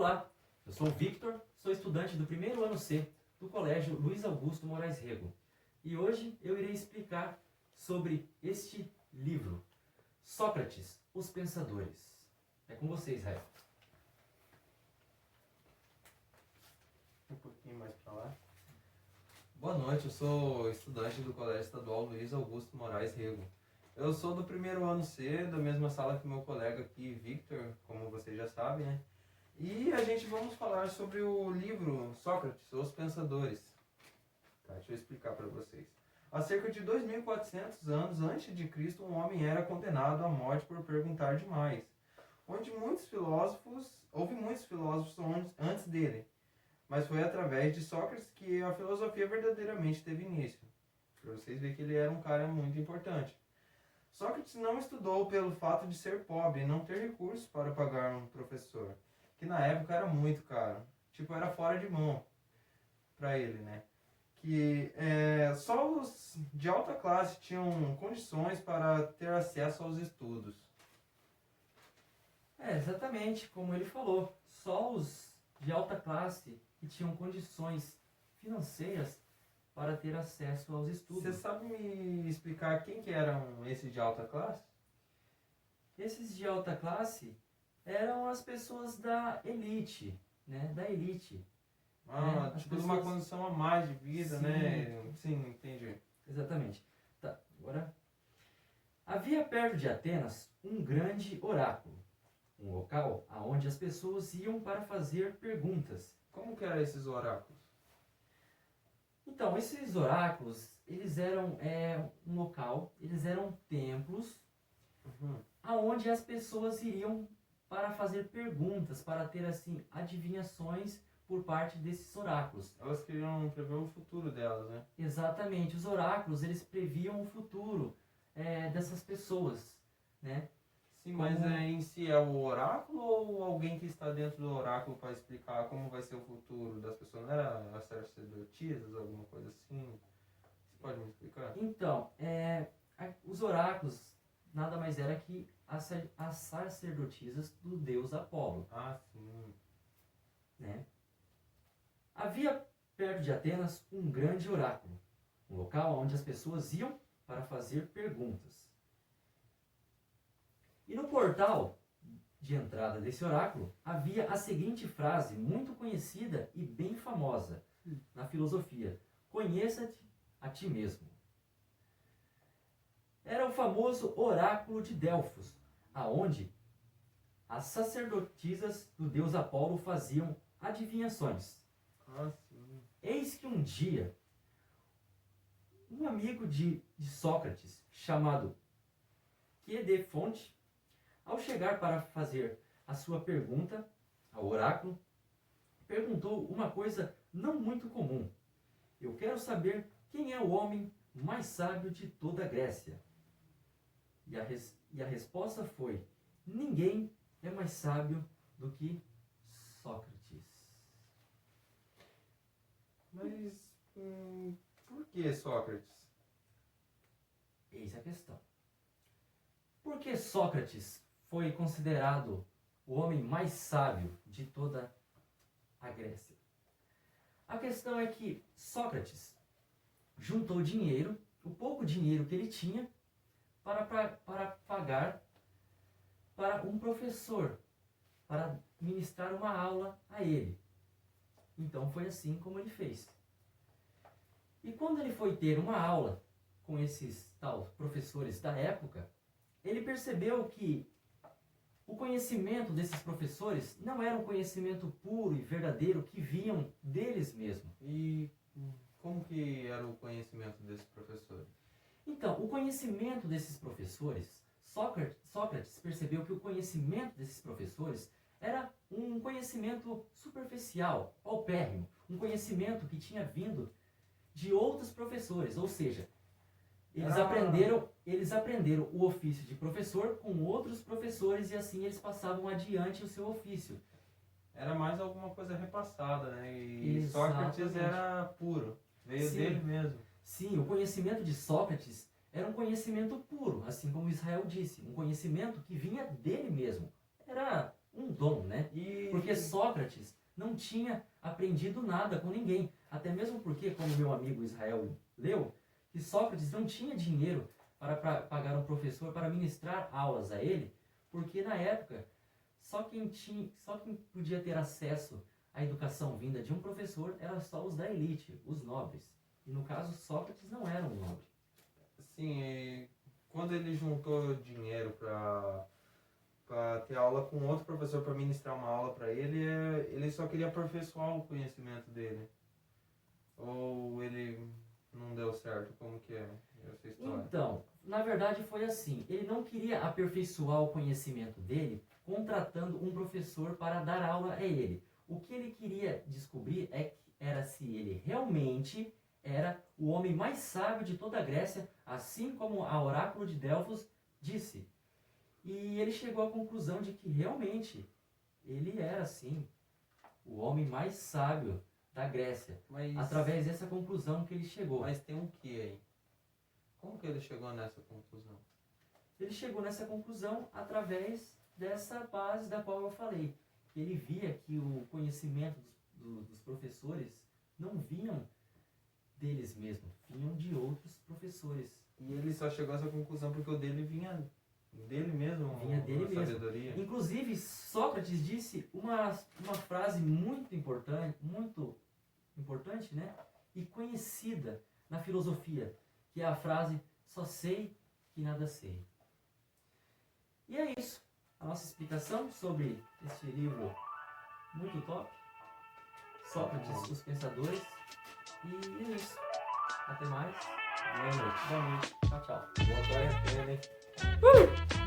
Olá, eu sou o Victor, sou estudante do primeiro ano C do Colégio Luiz Augusto Moraes Rego. E hoje eu irei explicar sobre este livro, Sócrates, Os Pensadores. É com você, Israel. Um pouquinho mais para lá. Boa noite, eu sou estudante do Colégio Estadual Luiz Augusto Moraes Rego. Eu sou do primeiro ano C, da mesma sala que meu colega aqui, Victor, como vocês já sabem, né? E a gente vamos falar sobre o livro Sócrates, Os Pensadores. Tá, deixa eu explicar para vocês. Há cerca de 2.400 anos antes de Cristo, um homem era condenado à morte por perguntar demais. Houve muitos filósofos antes dele, mas foi através de Sócrates que a filosofia verdadeiramente teve início. Para vocês verem que ele era um cara muito importante. Sócrates não estudou pelo fato de ser pobre e não ter recursos para pagar um professor, que na época era muito caro. Tipo, era fora de mão para ele, né? Que só os de alta classe tinham condições para ter acesso aos estudos. Exatamente como ele falou. Só os de alta classe que tinham condições financeiras para ter acesso aos estudos. Você sabe me explicar quem que eram esses de alta classe? Esses de alta classe eram as pessoas da elite, né? Da elite. Tipo, de uma condição a mais de vida, Sim. né? Sim, entendi. Exatamente. Tá, agora. Havia perto de Atenas um grande oráculo, um local aonde as pessoas iam para fazer perguntas. Como que eram esses oráculos? Então, esses oráculos, eles eram um local, eles eram templos, aonde as pessoas iriam para fazer perguntas, para ter, assim, adivinhações por parte desses oráculos. Elas queriam prever o futuro delas, né? Exatamente, os oráculos, eles previam o futuro dessas pessoas, né? Sim, mas em si é o oráculo ou alguém que está dentro do oráculo para explicar como vai ser o futuro das pessoas? Não era as sacerdotisas, alguma coisa assim? Você pode me explicar? Então, os oráculos nada mais era que as sacerdotisas do deus Apolo. Ah, sim. Né? Havia perto de Atenas um grande oráculo, um local onde as pessoas iam para fazer perguntas. E no portal de entrada desse oráculo havia a seguinte frase muito conhecida e bem famosa na filosofia: conheça-te a ti mesmo. Era o famoso oráculo de Delfos, aonde as sacerdotisas do deus Apolo faziam adivinhações. Ah, sim. Eis que um dia, um amigo de Sócrates, chamado Quedefonte, ao chegar para fazer a sua pergunta ao oráculo, perguntou uma coisa não muito comum. Eu quero saber quem é o homem mais sábio de toda a Grécia. E a resposta foi: ninguém é mais sábio do que Sócrates. Mas por que Sócrates? Eis a questão. Por que Sócrates foi considerado o homem mais sábio de toda a Grécia? A questão é que Sócrates juntou dinheiro, o pouco dinheiro que ele tinha, para pagar para um professor, para ministrar uma aula a ele. Então foi assim como ele fez. E quando ele foi ter uma aula com esses professores da época, ele percebeu que o conhecimento desses professores não era um conhecimento puro e verdadeiro que vinham deles mesmos. E como que era o conhecimento desses professores? Então, o conhecimento desses professores, Sócrates percebeu que o conhecimento desses professores era um conhecimento superficial, paupérrimo, um conhecimento que tinha vindo de outros professores, ou seja, eles aprenderam o ofício de professor com outros professores e assim eles passavam adiante o seu ofício. Era mais alguma coisa repassada, né? E Exatamente. Sócrates era puro, veio dele mesmo. Sim, o conhecimento de Sócrates era um conhecimento puro, assim como Israel disse, um conhecimento que vinha dele mesmo. Era um dom, né? Porque Sócrates não tinha aprendido nada com ninguém. Até mesmo porque, como meu amigo Israel leu, que Sócrates não tinha dinheiro para pagar um professor para ministrar aulas a ele, porque na época só quem podia ter acesso à educação vinda de um professor era só os da elite, os nobres. E no caso Sócrates não era um nobre. Sim, e quando ele juntou dinheiro para ter aula com outro professor para ministrar uma aula para ele, ele só queria aperfeiçoar o conhecimento dele. Ou ele não deu certo? Como que é essa história? Então, na verdade foi assim, ele não queria aperfeiçoar o conhecimento dele contratando um professor para dar aula a ele. O que ele queria descobrir era se ele realmente era o homem mais sábio de toda a Grécia, assim como a oráculo de Delfos disse. E ele chegou à conclusão de que realmente ele era, sim, o homem mais sábio da Grécia. Através dessa conclusão que ele chegou. Mas tem um que aí? Como que ele chegou nessa conclusão? Ele chegou nessa conclusão através dessa base da qual eu falei. Ele via que o conhecimento dos professores não vinham deles mesmos, vinham de outros professores. E ele só chegou a essa conclusão porque o dele vinha dele mesmo? Vinha dele mesmo. Sabedoria? Inclusive, Sócrates disse uma frase muito importante, né? E conhecida na filosofia, que é a frase, só sei que nada sei. E é isso, a nossa explicação sobre este livro muito top, Sócrates, os Pensadores. E é isso. Até mais. Boa noite. Boa noite. Tchau, tchau. Boa quarentena, hein?